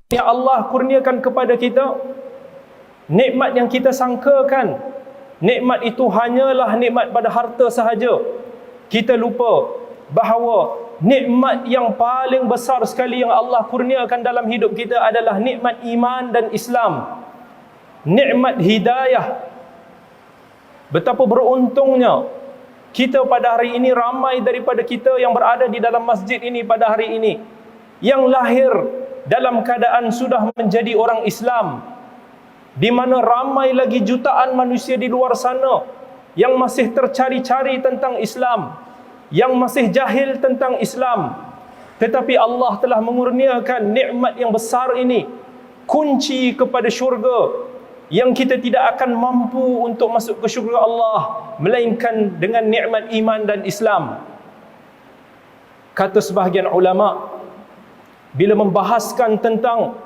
yang Allah kurniakan kepada kita, nikmat yang kita sangkakan nikmat itu hanyalah nikmat pada harta sahaja, kita lupa bahawa nikmat yang paling besar sekali yang Allah kurniakan dalam hidup kita adalah nikmat iman dan Islam, nikmat hidayah. Betapa beruntungnya kita pada hari ini, ramai daripada kita yang berada di dalam masjid ini pada hari ini yang lahir dalam keadaan sudah menjadi orang Islam, di mana ramai lagi jutaan manusia di luar sana yang masih tercari-cari tentang Islam, yang masih jahil tentang Islam. Tetapi Allah telah mengurniakan nikmat yang besar ini, kunci kepada syurga, yang kita tidak akan mampu untuk masuk ke syurga Allah melainkan dengan nikmat iman dan Islam. Kata sebahagian ulama, bila membahaskan tentang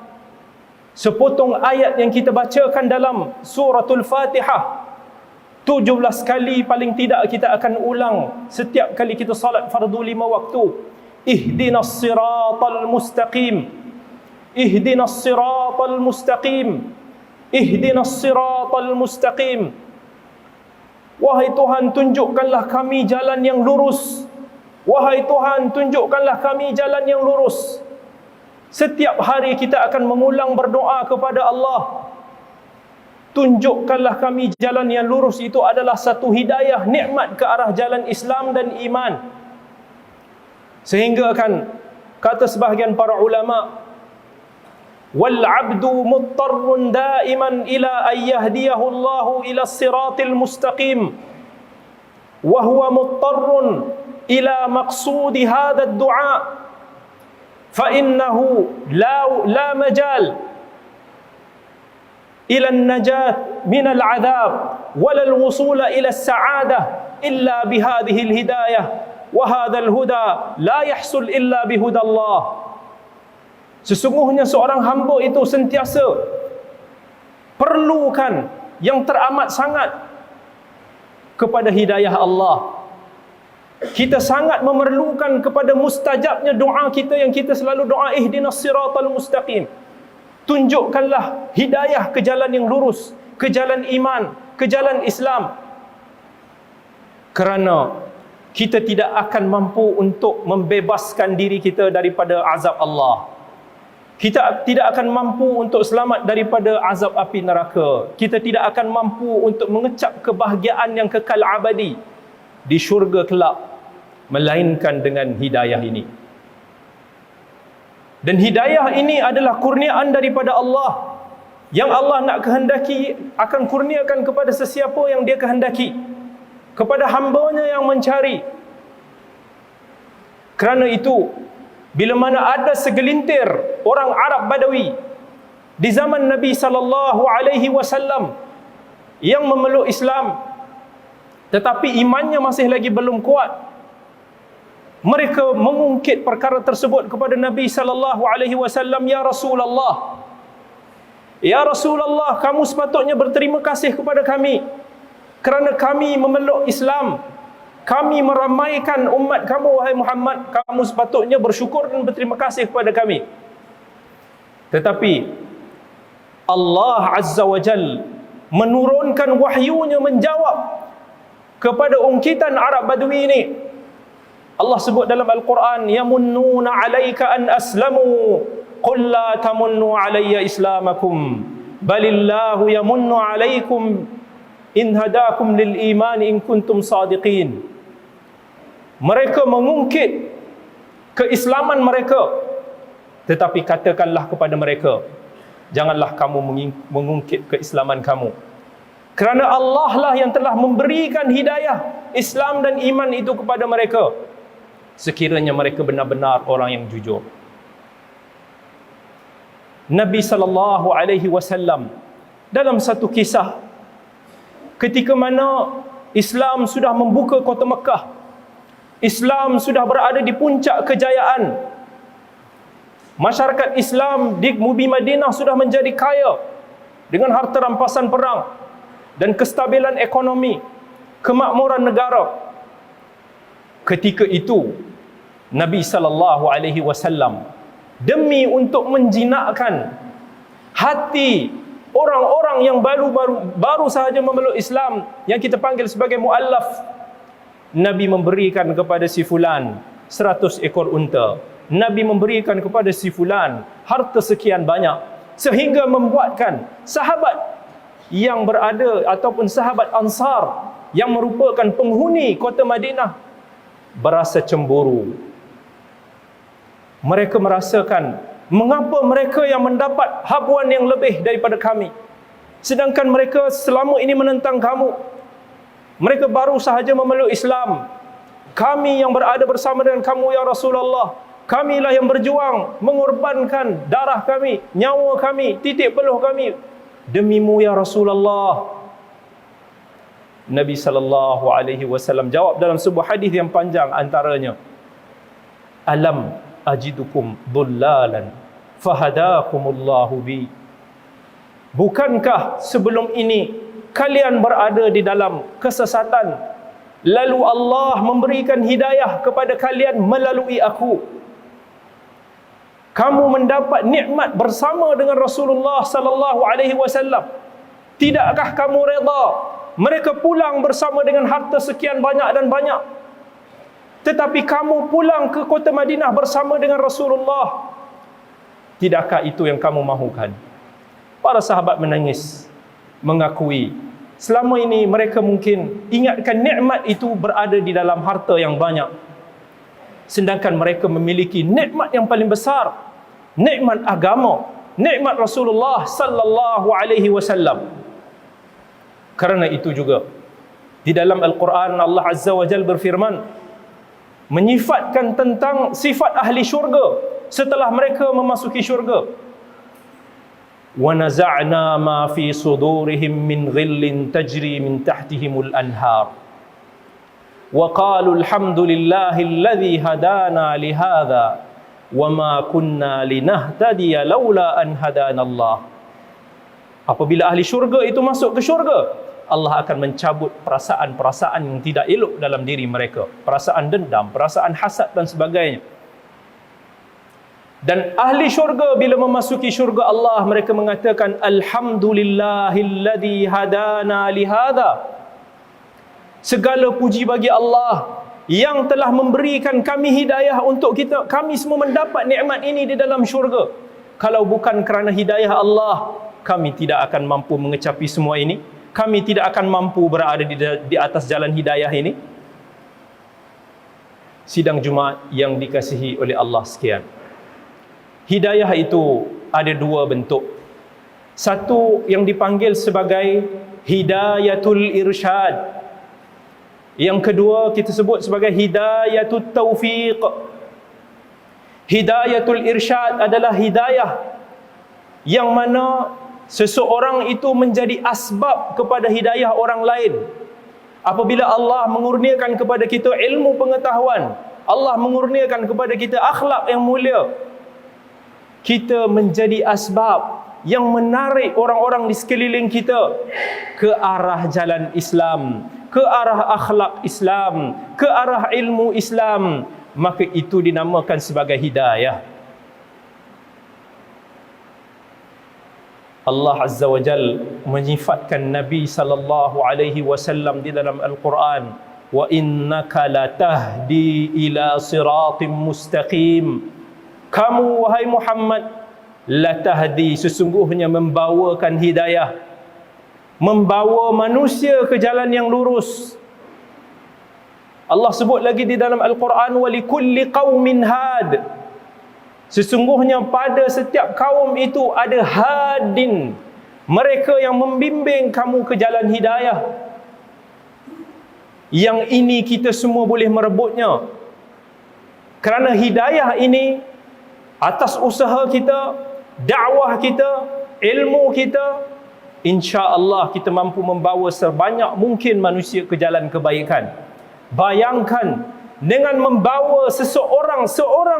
sepotong ayat yang kita bacakan dalam suratul Fatihah, 17 kali paling tidak kita akan ulang setiap kali kita salat fardu 5 waktu. Ihdinas siratal mustaqim, ihdinas siratal mustaqim, ihdinas siratal mustaqim. Wahai Tuhan, tunjukkanlah kami jalan yang lurus. Wahai Tuhan, tunjukkanlah kami jalan yang lurus. Setiap hari kita akan mengulang berdoa kepada Allah, tunjukkanlah kami jalan yang lurus. Itu adalah satu hidayah, nikmat ke arah jalan Islam dan iman. Sehingga kan kata sebahagian para ulama, wal abdu muttarrun daiman ila an yahdiyahu Allahu ila siratil mustaqim, wa huwa muttarrun ila maqsudi hadha ad-du'a, fa innahu la majal ila an-najat min al-'adab wala al-wusul ila as-sa'adah illa bihadhihi al-hidayah, wa hadha al-huda la yahsul illa bihuda Allah. Sesungguhnya seorang hamba itu sentiasa perlukan yang teramat sangat kepada hidayah Allah. Kita sangat memerlukan kepada mustajabnya doa kita yang kita selalu doa, ihdinas siratal mustaqim. Tunjukkanlah hidayah ke jalan yang lurus, ke jalan iman, ke jalan Islam. Kerana kita tidak akan mampu untuk membebaskan diri kita daripada azab Allah. Kita tidak akan mampu untuk selamat daripada azab api neraka. Kita tidak akan mampu untuk mengecap kebahagiaan yang kekal abadi di syurga kelak, melainkan dengan hidayah ini. Dan hidayah ini adalah kurniaan daripada Allah, yang Allah nak kehendaki akan kurniakan kepada sesiapa yang dia kehendaki, kepada hambanya yang mencari. Kerana itu, bila mana ada segelintir orang Arab Badawi di zaman Nabi SAW yang memeluk Islam, tetapi imannya masih lagi belum kuat, mereka mengungkit perkara tersebut kepada Nabi SAW. Ya Rasulullah, ya Rasulullah, kamu sepatutnya berterima kasih kepada kami kerana kami memeluk Islam. Kami meramaikan umat kamu, wahai Muhammad. Kamu sepatutnya bersyukur dan berterima kasih kepada kami. Tetapi Allah Azza wa Jal menurunkan wahyunya menjawab kepada ungkitan Arab Badui ini. Allah sebut dalam Al-Quran, yamunnuna alaika an aslamu qul la tamunnu alayya islamakum balillahu yamunnu alaikum in hadakum lil iman in kuntum sadiqin. Mereka mengungkit keislaman mereka, tetapi katakanlah kepada mereka, janganlah kamu mengungkit keislaman kamu, kerana Allah lah yang telah memberikan hidayah Islam dan iman itu kepada mereka, sekiranya mereka benar-benar orang yang jujur. Nabi SAW dalam satu kisah, ketika mana Islam sudah membuka kota Mekah, Islam sudah berada di puncak kejayaan, masyarakat Islam di Bumi Madinah sudah menjadi kaya dengan harta rampasan perang dan kestabilan ekonomi, kemakmuran negara. Ketika itu Nabi SAW demi untuk menjinakkan hati orang-orang yang baru sahaja memeluk Islam, yang kita panggil sebagai muallaf. Nabi memberikan kepada si fulan 100 ekor unta. Nabi memberikan kepada si fulan harta sekian banyak, sehingga membuatkan sahabat yang berada ataupun sahabat Ansar yang merupakan penghuni kota Madinah berasa cemburu. Mereka merasakan, mengapa mereka yang mendapat habuan yang lebih daripada kami, sedangkan mereka selama ini menentang kamu. Mereka baru sahaja memeluk Islam. Kami yang berada bersama dengan kamu ya Rasulullah, kamilah yang berjuang mengorbankan darah kami, nyawa kami, titik peluh kami demimu ya Rasulullah. Nabi SAW jawab dalam sebuah hadis yang panjang, antaranya, alam ajidukum dhullalan fahadakumullahu bi. Bukankah sebelum ini kalian berada di dalam kesesatan, lalu Allah memberikan hidayah kepada kalian melalui aku? Kamu mendapat nikmat bersama dengan Rasulullah sallallahu alaihi wasallam. Tidakkah kamu reda mereka pulang bersama dengan harta sekian banyak dan banyak, tetapi kamu pulang ke kota Madinah bersama dengan Rasulullah? Tidakkah itu yang kamu mahukan? Para sahabat menangis, mengakui selama ini mereka mungkin ingatkan nikmat itu berada di dalam harta yang banyak, sedangkan mereka memiliki nikmat yang paling besar, nikmat agama, nikmat Rasulullah sallallahu alaihi wasallam. Karena itu juga di dalam Al-Quran Allah Azza wa Jalla berfirman menyifatkan tentang sifat ahli syurga setelah mereka memasuki syurga. Wa naza'na ma fi sudurihim min ghillin tajri min tahtihimul anhar wa qalu alhamdulillahi alladhi hadana li hadha wa ma kunna linahtadiya laula an hadana Allah. Apabila ahli syurga itu masuk ke syurga, Allah akan mencabut perasaan-perasaan yang tidak elok dalam diri mereka, perasaan dendam, perasaan hasad dan sebagainya. Dan ahli syurga bila memasuki syurga Allah, mereka mengatakan alhamdulillahilladzi hadana li hadza. Segala puji bagi Allah yang telah memberikan kami hidayah untuk kita. Kami semua mendapat nikmat ini di dalam syurga. Kalau bukan kerana hidayah Allah, kami tidak akan mampu mengecapi semua ini. Kami tidak akan mampu berada di atas jalan hidayah ini. Sidang Jumaat yang dikasihi oleh Allah sekalian, hidayah itu ada dua bentuk. Satu yang dipanggil sebagai hidayatul irsyad. Yang kedua kita sebut sebagai hidayatul taufiq. Hidayatul irsyad adalah hidayah yang mana seseorang itu menjadi asbab kepada hidayah orang lain. Apabila Allah mengurniakan kepada kita ilmu pengetahuan, Allah mengurniakan kepada kita akhlak yang mulia, kita menjadi asbab yang menarik orang-orang di sekeliling kita ke arah jalan Islam, ke arah akhlak Islam, ke arah ilmu Islam. Maka itu dinamakan sebagai hidayah. Allah Azza wa Jal menyifatkan Nabi sallallahu alaihi wasallam di dalam Al-Quran, wa innaka latahdi ila siratim mustaqim. Kamu wahai Muhammad latahdi, sesungguhnya membawakan hidayah, membawa manusia ke jalan yang lurus. Allah sebut lagi di dalam Al-Quran, wa likulli qaumin had. Sesungguhnya pada setiap kaum itu ada hadin, mereka yang membimbing kamu ke jalan hidayah. Yang ini kita semua boleh merebutnya, kerana hidayah ini atas usaha kita, dakwah kita, ilmu kita, insya-Allah kita mampu membawa sebanyak mungkin manusia ke jalan kebaikan. Bayangkan, dengan membawa seorang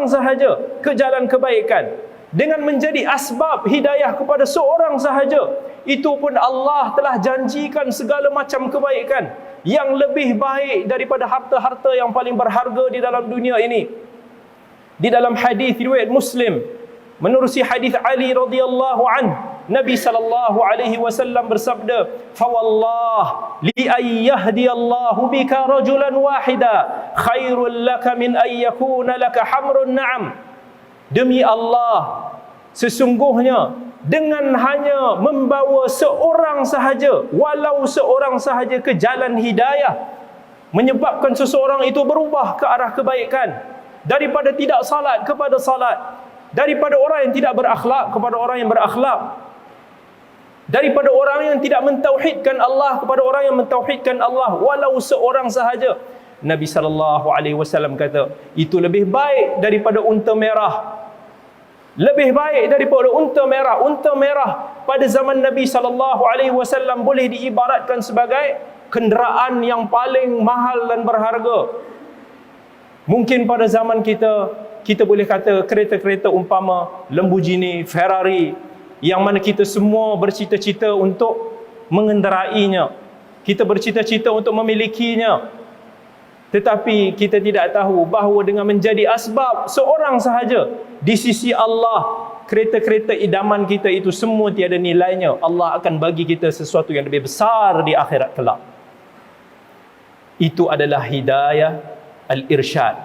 sahaja ke jalan kebaikan, dengan menjadi asbab hidayah kepada seorang sahaja, itu pun Allah telah janjikan segala macam kebaikan yang lebih baik daripada harta-harta yang paling berharga di dalam dunia ini. Di dalam hadis riwayat Muslim, Menerusi hadis Ali radhiyallahu anhu, Nabi sallallahu alaihi wasallam bersabda, "Fa wallah li ay yahdiyallahu bika rajulan wahida khairul laka min ay yakuna laka hamrun na'am." Demi Allah, sesungguhnya dengan hanya membawa seorang sahaja, walau seorang sahaja ke jalan hidayah, menyebabkan seseorang itu berubah ke arah kebaikan, daripada tidak salat kepada salat, daripada orang yang tidak berakhlak kepada orang yang berakhlak, daripada orang yang tidak mentauhidkan Allah kepada orang yang mentauhidkan Allah, walau seorang sahaja. Nabi SAW kata, itu lebih baik daripada unta merah. Lebih baik daripada unta merah. Unta merah pada zaman Nabi SAW boleh diibaratkan sebagai kenderaan yang paling mahal dan berharga. Mungkin pada zaman kita boleh kata kereta-kereta umpama Lamborghini, Ferrari, yang mana kita semua bercita-cita untuk mengenderainya. Kita bercita-cita untuk memilikinya. Tetapi kita tidak tahu bahawa dengan menjadi asbab seorang sahaja, di sisi Allah, kereta-kereta idaman kita itu semua tiada nilainya. Allah akan bagi kita sesuatu yang lebih besar di akhirat kelak. Itu adalah hidayah al-irsyad.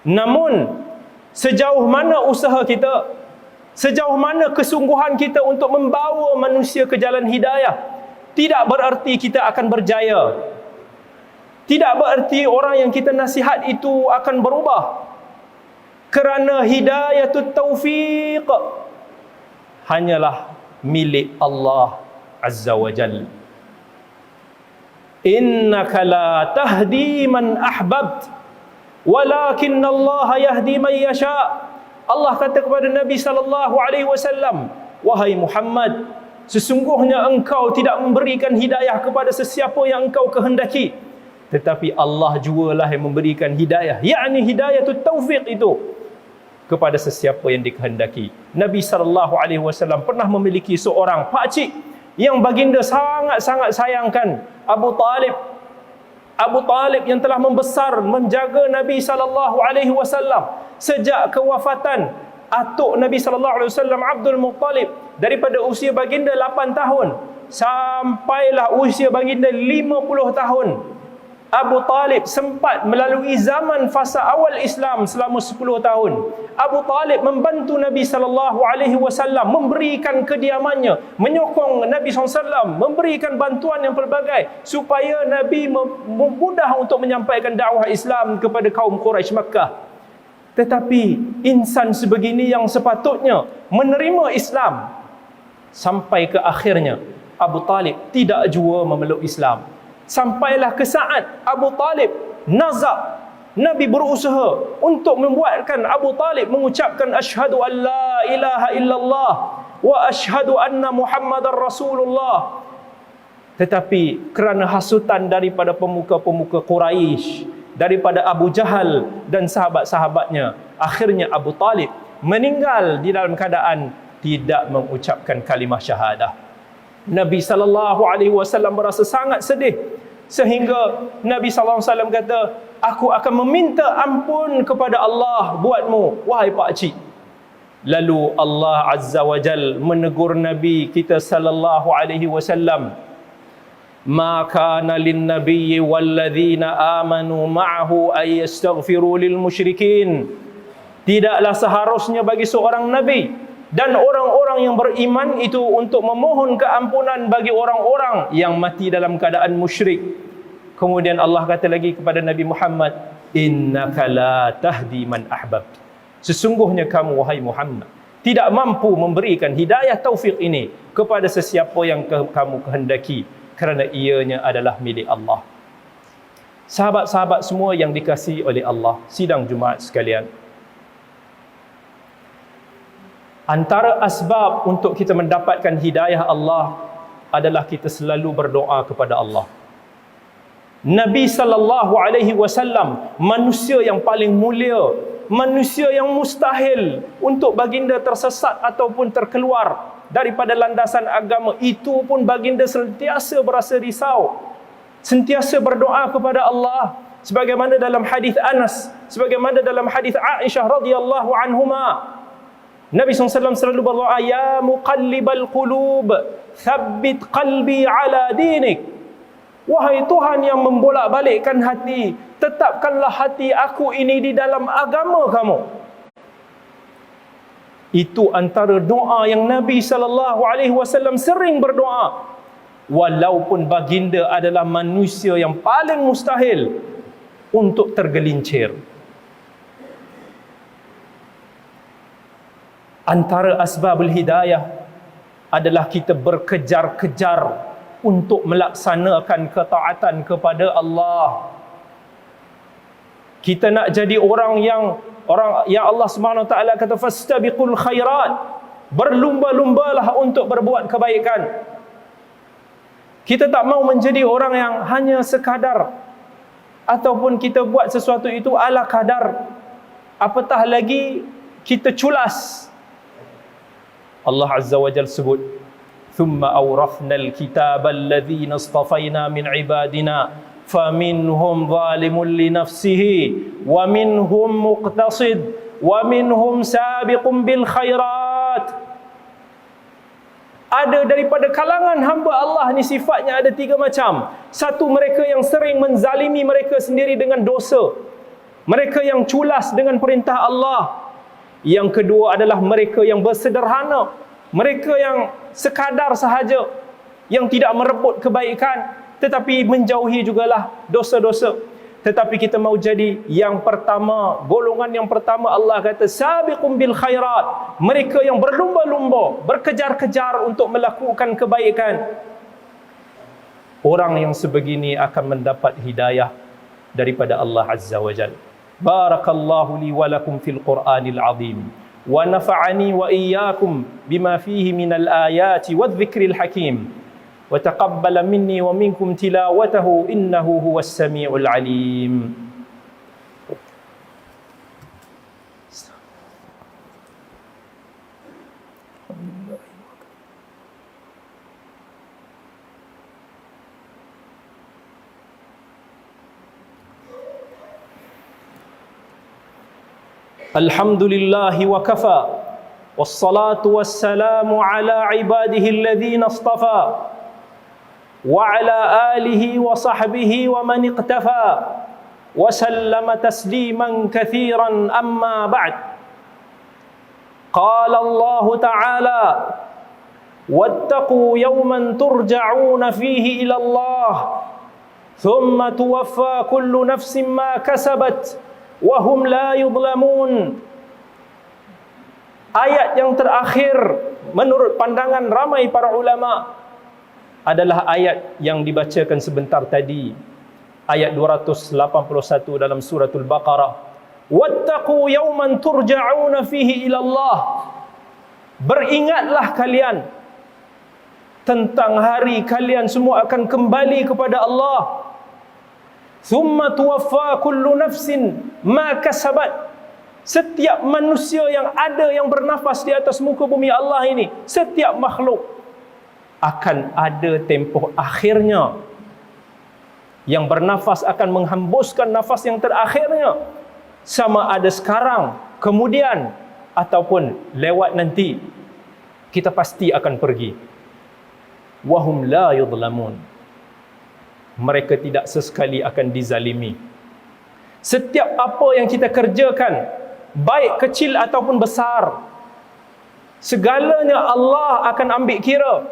Namun sejauh mana usaha kita, sejauh mana kesungguhan kita untuk membawa manusia ke jalan hidayah, tidak berarti kita akan berjaya. Tidak berarti orang yang kita nasihat itu akan berubah. Kerana hidayatut taufiq hanyalah milik Allah Azza wa Jalla. Innaka la tahdi man ahbabt, walakin Allah yahdi man yasha. Allah kata kepada Nabi sallallahu alaihi wasallam, wahai Muhammad, sesungguhnya engkau tidak memberikan hidayah kepada sesiapa yang engkau kehendaki, tetapi Allah jugalah yang memberikan hidayah, yakni hidayatut taufiq itu kepada sesiapa yang dikehendaki. Nabi sallallahu alaihi wasallam pernah memiliki seorang pakcik yang baginda sangat-sangat sayangkan, Abu Talib. Abu Talib yang telah membesar menjaga Nabi sallallahu alaihi wasallam sejak kewafatan atuk Nabi sallallahu alaihi wasallam Abdul Muttalib, daripada usia baginda 8 tahun sampailah usia baginda 50 tahun. Abu Talib sempat melalui zaman fasa awal Islam selama 10 tahun. Abu Talib membantu Nabi SAW, memberikan kediamannya, menyokong Nabi SAW, memberikan bantuan yang pelbagai supaya Nabi mudah untuk menyampaikan dakwah Islam kepada kaum Quraisy Makkah. Tetapi insan sebegini yang sepatutnya menerima Islam, sampai ke akhirnya Abu Talib tidak jua memeluk Islam. Sampailah ke saat Abu Talib nazak, Nabi berusaha untuk membuatkan Abu Talib mengucapkan asyhadu an la ilaha illallah wa asyhadu anna Muhammadar Rasulullah. Tetapi kerana hasutan daripada pemuka-pemuka Quraisy, daripada Abu Jahal dan sahabat-sahabatnya, akhirnya Abu Talib meninggal di dalam keadaan tidak mengucapkan kalimah syahadah. Nabi SAW berasa sangat sedih, sehingga Nabi SAW kata, aku akan meminta ampun kepada Allah buatmu, wahai pakcik. Lalu Allah Azza wa Jal menegur Nabi kita SAW, ma kana lin nabiyyi walladzina amanu ma'ahu ay yastaghfiru lil musyrikin. Tidaklah seharusnya bagi seorang nabi dan orang-orang yang beriman itu untuk memohon keampunan bagi orang-orang yang mati dalam keadaan musyrik. Kemudian Allah kata lagi kepada Nabi Muhammad, innaka la tahdi man ahbabt. Sesungguhnya kamu wahai Muhammad tidak mampu memberikan hidayah taufik ini kepada sesiapa yang kamu kehendaki, kerana ianya adalah milik Allah. Sahabat-sahabat semua yang dikasihi oleh Allah, sidang Jumaat sekalian, antara asbab untuk kita mendapatkan hidayah Allah adalah kita selalu berdoa kepada Allah. Nabi sallallahu alaihi wasallam, manusia yang paling mulia, manusia yang mustahil untuk baginda tersesat ataupun terkeluar daripada landasan agama, itu pun baginda sentiasa berasa risau, sentiasa berdoa kepada Allah, sebagaimana dalam hadis Anas, sebagaimana dalam hadis Aisyah radhiyallahu anhuma. Nabi SAW selalu berdoa, ya muqallibal qulub, thabbit qalbi ala dinik. Wahai Tuhan yang membolak-balikkan hati, tetapkanlah hati aku ini di dalam agama kamu. Itu antara doa yang Nabi SAW sering berdoa. Walaupun baginda adalah manusia yang paling mustahil untuk tergelincir. Antara asbabul hidayah adalah kita berkejar-kejar untuk melaksanakan ketaatan kepada Allah. Kita nak jadi orang yang Allah Subhanahu Wa Taala kata fastabiqul khairat, berlumba-lumbalah untuk berbuat kebaikan. Kita tak mau menjadi orang yang hanya sekadar ataupun kita buat sesuatu itu ala kadar, apatah lagi kita culas. Allah Azza wa Jalla sebut, thumma awrathna al-kitaba alladhina istafayna min ibadina faminhum zalimun li nafsihi wa minhum muqtasid wa minhum sabiqun bil khairat. Ada daripada kalangan hamba Allah ni sifatnya ada 3 macam. Satu, mereka yang sering menzalimi mereka sendiri dengan dosa. Mereka yang culas dengan perintah Allah. Yang kedua adalah mereka yang bersederhana, mereka yang sekadar sahaja, yang tidak merebut kebaikan tetapi menjauhi jugalah dosa-dosa. Tetapi kita mau jadi yang pertama, golongan yang pertama. Allah kata sabiqum bil khairat, mereka yang berlumba-lumba, berkejar-kejar untuk melakukan kebaikan. Orang yang sebegini akan mendapat hidayah daripada Allah Azza wa Jalla. Barakallahu li wa lakum fil Qur'anil azim wa nafa'ani wa iyyakum bima fihi minal ayati wadh-dhikril hakim wa taqabbala minni wa minkum tilawatahu innahu huwas samiul alim. Alhamdulillahi wa kafa, wassalatu wassalamu ala ibadihi alladhina istafa, wa ala alihi wa sahbihi wa man iqtafa, wa sallama tasliman kathiran amma ba'd. Qala Allah ta'ala, wattaqu yawman turja'una fihi ila Allah, thumma tuwaffa kullu nafsin ma kasabat wahum la yudlamun. Ayat yang terakhir menurut pandangan ramai para ulama adalah ayat yang dibacakan sebentar tadi, ayat 281 dalam suratul Baqarah. Wattaqu yawman turja'una fihi ila Allah. Beringatlah kalian tentang hari kalian semua akan kembali kepada Allah. Thumma tuwaffa kullu nafsin ma kasabat. Setiap manusia yang ada, yang bernafas di atas muka bumi Allah ini, setiap makhluk akan ada tempoh akhirnya. Yang bernafas akan menghembuskan nafas yang terakhirnya, sama ada sekarang, kemudian ataupun lewat nanti. Kita pasti akan pergi. Wahum la yudlamun. Mereka tidak sesekali akan dizalimi. Setiap apa yang kita kerjakan, baik kecil ataupun besar, segalanya Allah akan ambil kira.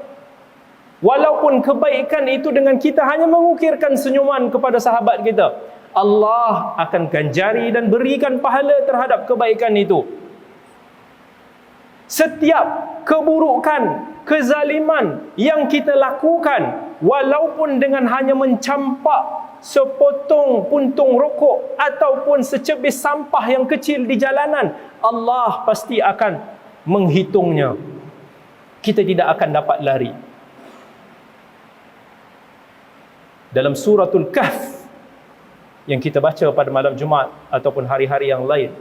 Walaupun kebaikan itu dengan kita hanya mengukirkan senyuman kepada sahabat kita, Allah akan ganjari dan berikan pahala terhadap kebaikan itu. Setiap keburukan, kezaliman yang kita lakukan, walaupun dengan hanya mencampak sepotong puntung rokok ataupun secebis sampah yang kecil di jalanan, Allah pasti akan menghitungnya. Kita tidak akan dapat lari. Dalam suratul Kahf yang kita baca pada malam Jumaat ataupun hari-hari yang lain,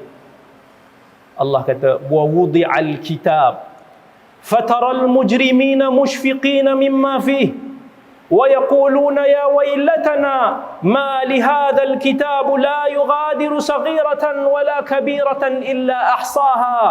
Allah kata, wa wudi'al kitab fataral mujrimina mushfiqina mimma fihi wa yaquluna ya wailatana ma li hadzal kitab la yughadiru saghiratan wala kabiratan illa ahsaha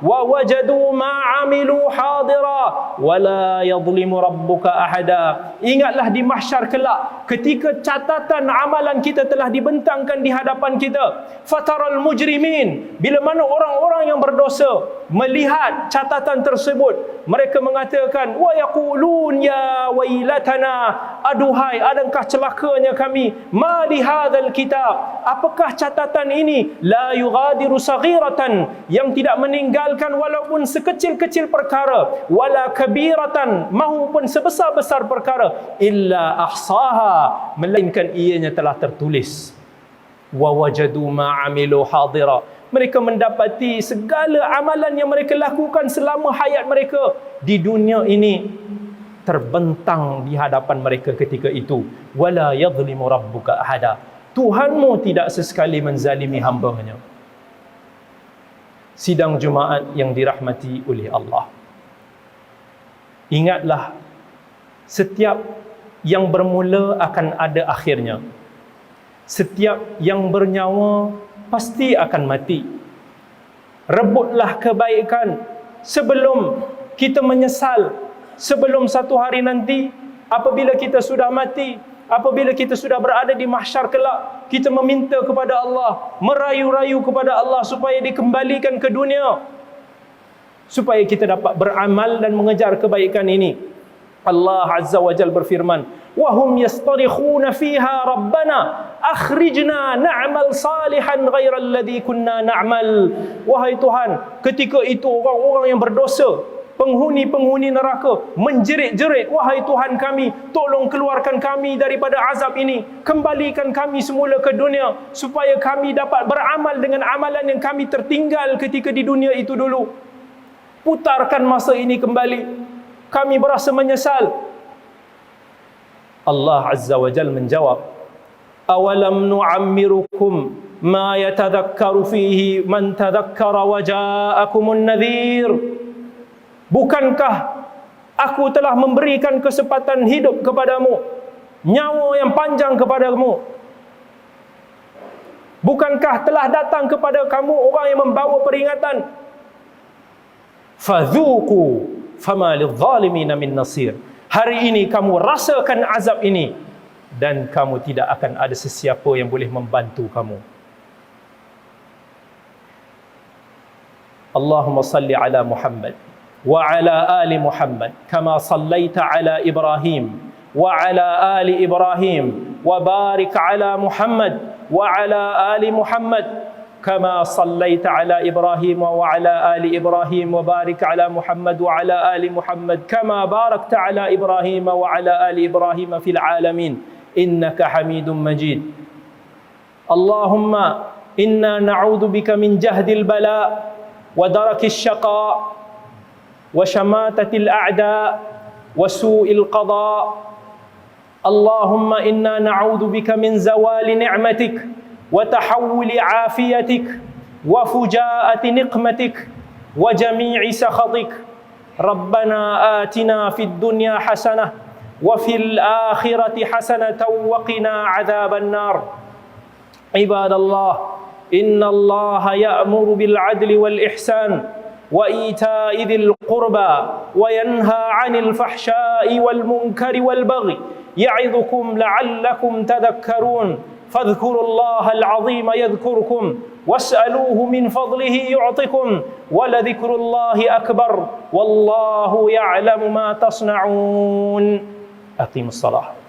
wa wajadu ma amilu hadira wala yadhlimu rabbuka ahada. Ingatlah di mahsyar kelak ketika catatan amalan kita telah dibentangkan di hadapan kita. Fataral mujrimin, bila mana orang-orang yang berdosa melihat catatan tersebut, mereka mengatakan wa yaqulun ya wailatana, aduhai alangkah celakanya kami, ma li hadzal kitab, apakah catatan ini, la yughadiru saghiratan, yang tidak meninggalkan walaupun sekecil-kecil perkara, wala kabiratan, maupun sebesar-besar perkara, illa ahsaha, melainkan ianya telah tertulis. Wa wajadu ma amilu hadira, mereka mendapati segala amalan yang mereka lakukan selama hayat mereka di dunia ini terbentang di hadapan mereka ketika itu. Wala yadhlimu rabbuka ahada, Tuhanmu tidak sesekali menzalimi hamba-Nya. Sidang Jumaat yang dirahmati oleh Allah, ingatlah setiap yang bermula akan ada akhirnya. Setiap yang bernyawa pasti akan mati. Rebutlah kebaikan sebelum kita menyesal, sebelum satu hari nanti apabila kita sudah mati, apabila kita sudah berada di mahsyar kelak, kita meminta kepada Allah, merayu-rayu kepada Allah supaya dikembalikan ke dunia, supaya kita dapat beramal dan mengejar kebaikan ini. Allah Azza wa Jalla berfirman, wa hum yastarikhuna fiha rabbana akhrijna na'mal salihan ghairal ladzi kunna na'mal. Wahai Tuhan, ketika itu orang-orang yang berdosa, penghuni-penghuni neraka menjerit-jerit, wahai Tuhan kami, tolong keluarkan kami daripada azab ini, kembalikan kami semula ke dunia supaya kami dapat beramal dengan amalan yang kami tertinggal ketika di dunia itu dulu. Putarkan masa ini kembali, kami berasa menyesal. Allah Azza wa Jalla menjawab, awalam nu'ammirukum ma yatadhakkaru fihi man tadhakkara wa ja'akumun nadhir. Bukankah aku telah memberikan kesempatan hidup kepadamu, nyawa yang panjang kepadamu? Bukankah telah datang kepada kamu orang yang membawa peringatan? Fadhuku fama lidh-dhalimina min nasir. Hari ini kamu rasakan azab ini dan kamu tidak akan ada sesiapa yang boleh membantu kamu. Allahumma salli ala Muhammad wa ala ali Muhammad kama sallaita ala Ibrahim wa ala ali Ibrahim wa barik ala Muhammad wa ala ali Muhammad كما صليت على إبراهيم وعلى آل إبراهيم وبارك على محمد وعلى آل محمد كما باركت على إبراهيم وعلى آل إبراهيم في العالمين إنك حميد مجيد. اللهم إنا نعوذ بك من جهد البلاء ودرك الشقاء وشماتة الأعداء وسوء القضاء. اللهم إنا نعوذ بك من زوال نعمتك وتحول عافيتك وفجاءة نقمتك وجميع سخطك. ربنا آتنا في الدنيا حسنة وفي الآخرة حسنة وقنا عذاب النار. عباد الله، إن الله يأمر بالعدل والإحسان وإيتاء ذي القربى وينهى عن الفحشاء والمنكر والبغي يعظكم لعلكم تذكرون. فاذكروا الله العظيم يذكركم واسألوه من فضله يعطكم ولذكر الله أكبر والله يعلم ما تصنعون. أقيموا الصلاة.